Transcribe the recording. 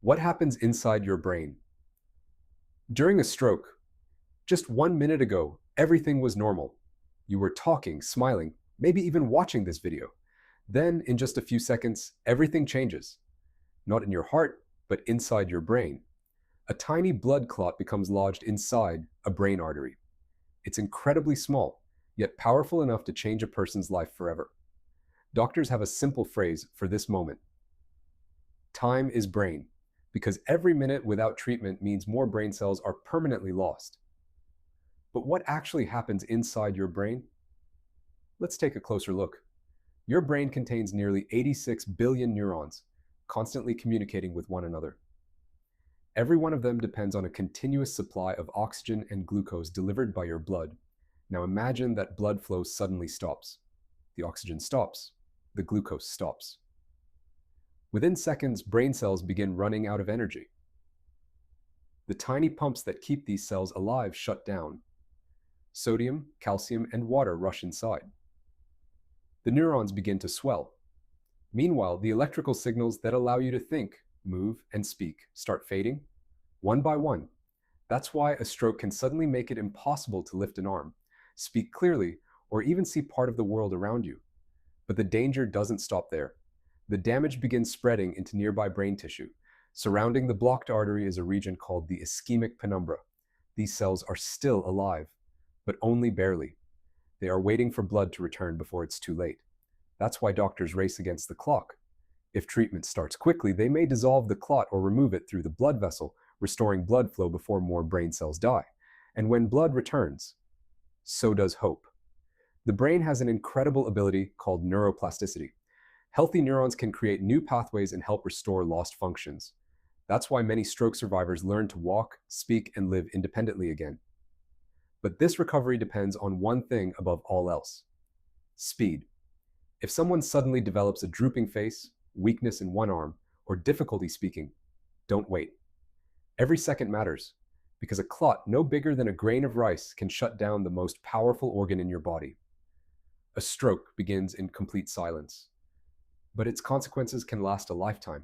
What happens inside your brain? During a stroke, just 1 minute ago, everything was normal. You were talking, smiling, maybe even watching this video. Then, in just a few seconds, everything changes. Not in your heart, but inside your brain. A tiny blood clot becomes lodged inside a brain artery. It's incredibly small, yet powerful enough to change a person's life forever. Doctors have a simple phrase for this moment: time is brain, because every minute without treatment means more brain cells are permanently lost. But what actually happens inside your brain? Let's take a closer look. Your brain contains nearly 86 billion neurons, constantly communicating with one another. Every one of them depends on a continuous supply of oxygen and glucose delivered by your blood. Now imagine that blood flow suddenly stops. The oxygen stops. The glucose stops. Within seconds, brain cells begin running out of energy. The tiny pumps that keep these cells alive shut down. Sodium, calcium, and water rush inside. The neurons begin to swell. Meanwhile, the electrical signals that allow you to think, move, and speak start fading, one by one. That's why a stroke can suddenly make it impossible to lift an arm, speak clearly, or even see part of the world around you. But the danger doesn't stop there. The damage begins spreading into nearby brain tissue. Surrounding the blocked artery is a region called the ischemic penumbra. These cells are still alive, but only barely. They are waiting for blood to return before it's too late. That's why doctors race against the clock. If treatment starts quickly, they may dissolve the clot or remove it through the blood vessel, restoring blood flow before more brain cells die. And when blood returns, so does hope. The brain has an incredible ability called neuroplasticity. Healthy neurons can create new pathways and help restore lost functions. That's why many stroke survivors learn to walk, speak, and live independently again. But this recovery depends on one thing above all else: speed. If someone suddenly develops a drooping face, weakness in one arm, or difficulty speaking, don't wait. Every second matters, because a clot no bigger than a grain of rice can shut down the most powerful organ in your body. A stroke begins in complete silence, but its consequences can last a lifetime.